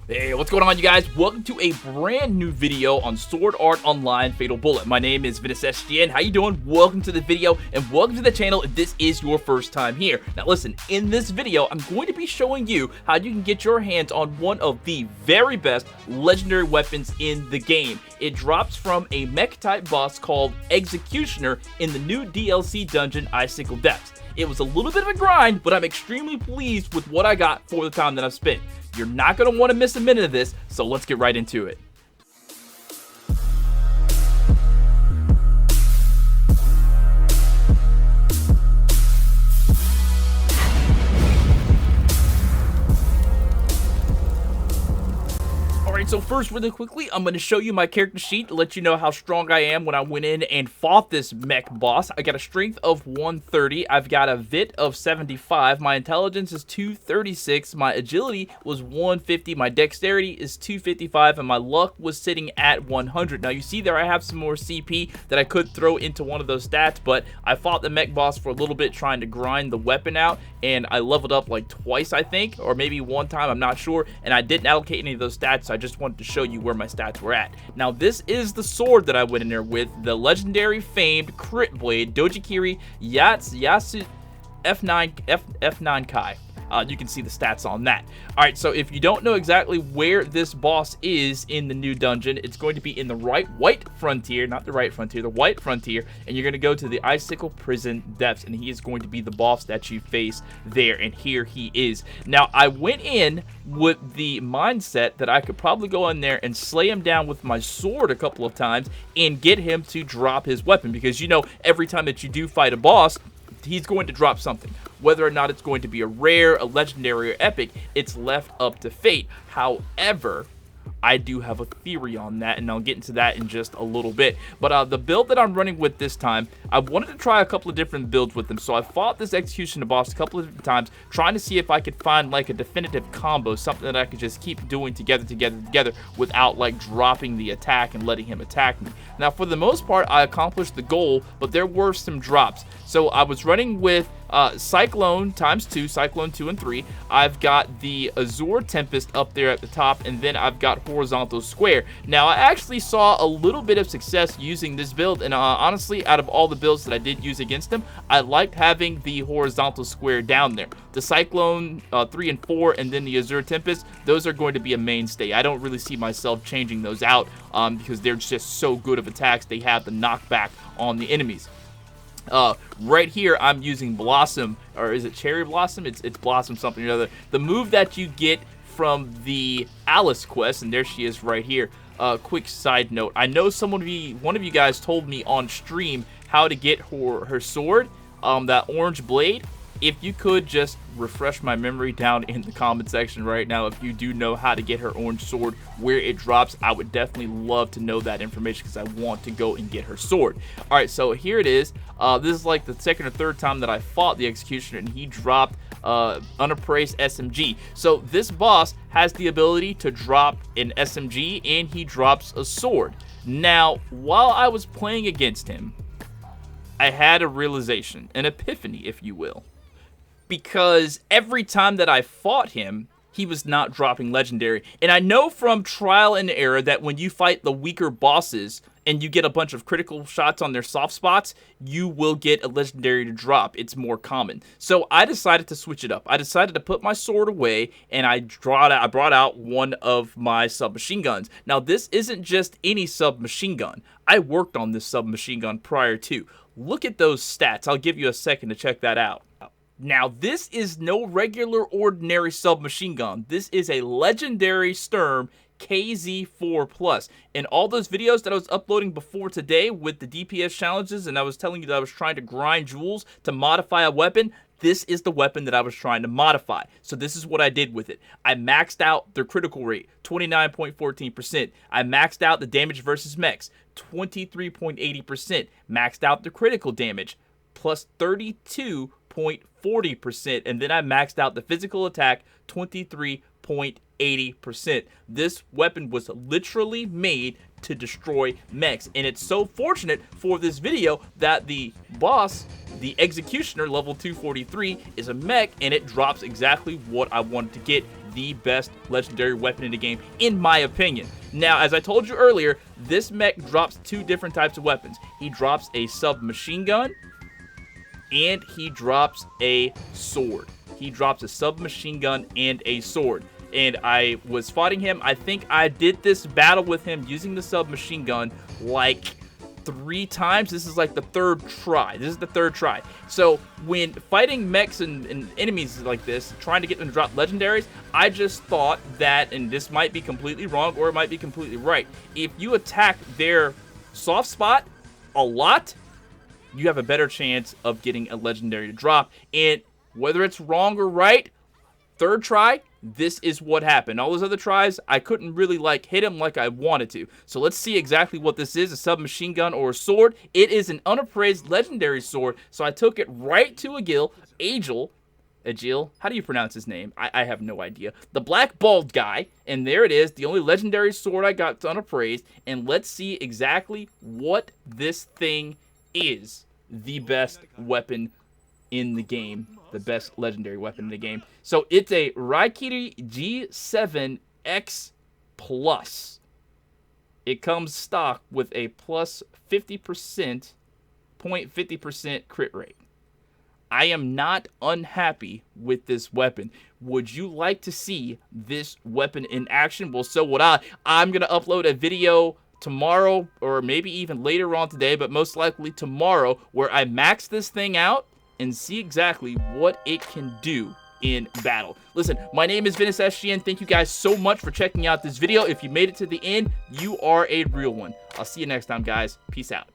Hey, what's going on, you guys? Welcome to a brand new video on Sword Art Online Fatal Bullet. My name is Ventus SGN. How you doing? Welcome to the video and welcome to the channel if this is your first time here. Now listen, in this video, I'm going to be showing you how you can get your hands on one of the very best legendary weapons in the game. It drops from a mech type boss called Executioner in the new DLC dungeon Icicle Depths. It was a little bit of a grind, but I'm extremely pleased with what I got for the time that I've spent. You're not going to want to miss a minute of this, so let's get right into it. Alright, so first, really quickly, I'm going to show you my character sheet to let you know how strong I am when I went in and fought this mech boss. I got a strength of 130, I've got a vit of 75, my intelligence is 236, my agility was 150, my dexterity is 255, and my luck was sitting at 100. Now, you see there I have some more CP that I could throw into one of those stats, but I fought the mech boss for a little bit trying to grind the weapon out, and I leveled up like twice, I think, or maybe one time, I'm not sure, and I didn't allocate any of those stats, so I just wanted to show you where my stats were at. Now, this is the sword that I went in there with, the legendary famed crit blade Raikiri Yasu F9 Kai. You can see the stats on that. Alright, so if you don't know exactly where this boss is in the new dungeon, it's going to be in the white frontier, not the right frontier, the white frontier, and you're going to go to the Icicle Prison Depths, and he is going to be the boss that you face there, and here he is. Now, I went in with the mindset that I could probably go in there and slay him down with my sword a couple of times and get him to drop his weapon, because you know, every time that you do fight a boss, he's going to drop something. Whether or not it's going to be a rare, a legendary, or epic, it's left up to fate. However, I do have a theory on that, and I'll get into that in just a little bit. But the build that I'm running with this time, I wanted to try a couple of different builds with them. So I fought this Executioner boss a couple of different times, trying to see if I could find like a definitive combo, something that I could just keep doing together without like dropping the attack and letting him attack me. Now, for the most part, I accomplished the goal, but there were some drops. So I was running with Cyclone ×2, Cyclone 2 and 3. I've got the Azure Tempest up there at the top, and then I've got Horizontal Square. Now, I actually saw a little bit of success using this build, and honestly, out of all the builds that I did use against him, I liked having the Horizontal Square down there. The Cyclone 3 and 4, and then the Azure Tempest, those are going to be a mainstay. I don't really see myself changing those out because they're just so good of attacks. They have the knockback on the enemies. Right here, I'm using Blossom, or is it Cherry Blossom? It's Blossom something or other. The move that you get from the Alice quest, and there she is right here. Quick side note, I know one of you guys told me on stream how to get her sword, that orange blade. If you could just refresh my memory down in the comment section right now, if you do know how to get her orange sword, where it drops, I would definitely love to know that information because I want to go and get her sword. Alright, so here it is. This is like the second or third time that I fought the Executioner, and he dropped unappraised SMG. So this boss has the ability to drop an SMG, and he drops a sword. Now, while I was playing against him, I had a realization, an epiphany, if you will. Because every time that I fought him, he was not dropping legendary. And I know from trial and error that when you fight the weaker bosses and you get a bunch of critical shots on their soft spots, you will get a legendary to drop. It's more common. So I decided to switch it up. I decided to put my sword away, and I brought out one of my submachine guns. Now, this isn't just any submachine gun. I worked on this submachine gun prior to. Look at those stats. I'll give you a second to check that out. Now, this is no regular ordinary submachine gun. This is a legendary Sturm KZ4+. In all those videos that I was uploading before today with the DPS challenges, and I was telling you that I was trying to grind jewels to modify a weapon, this is the weapon that I was trying to modify. So this is what I did with it. I maxed out the critical rate, 29.14%. I maxed out the damage versus mechs, 23.80%. Maxed out the critical damage, plus 32.40%, and then I maxed out the physical attack, 23.80%. This weapon was literally made to destroy mechs, and it's so fortunate for this video that the boss, the Executioner level 243, is a mech, and it drops exactly what I wanted to get the best legendary weapon in the game, in my opinion. Now, as I told you earlier, this mech drops 2 different types of weapons. He drops a submachine gun, and he drops a sword. He drops a submachine gun and a sword. And I was fighting him. I think I did this battle with him using the submachine gun like 3 times. This is like the 3rd try. This is the 3rd try. So when fighting mechs and enemies like this, trying to get them to drop legendaries, I just thought that, and this might be completely wrong or it might be completely right, if you attack their soft spot a lot, you have a better chance of getting a legendary to drop. And whether it's wrong or right, 3rd try, this is what happened. All those other tries, I couldn't really hit him like I wanted to. So let's see exactly what this is, a submachine gun or a sword. It is an unappraised legendary sword, so I took it right to Agil, how do you pronounce his name? I have no idea. The black bald guy, and there it is, the only legendary sword I got unappraised, and let's see exactly what this thing is. The best weapon in the game, the best legendary weapon in the game. So it's a Raikiri G7X Plus. It comes stock with a plus 50%, 0.50% crit rate. I am not unhappy with this weapon. Would you like to see this weapon in action? Well, so would I. I'm going to upload a video tomorrow, or maybe even later on today, but most likely tomorrow, where I max this thing out and see exactly what it can do in battle. Listen, my name is Ventus SGN. Thank you guys so much for checking out this video. If you made it to the end, you are a real one. I'll see you next time, guys. Peace out.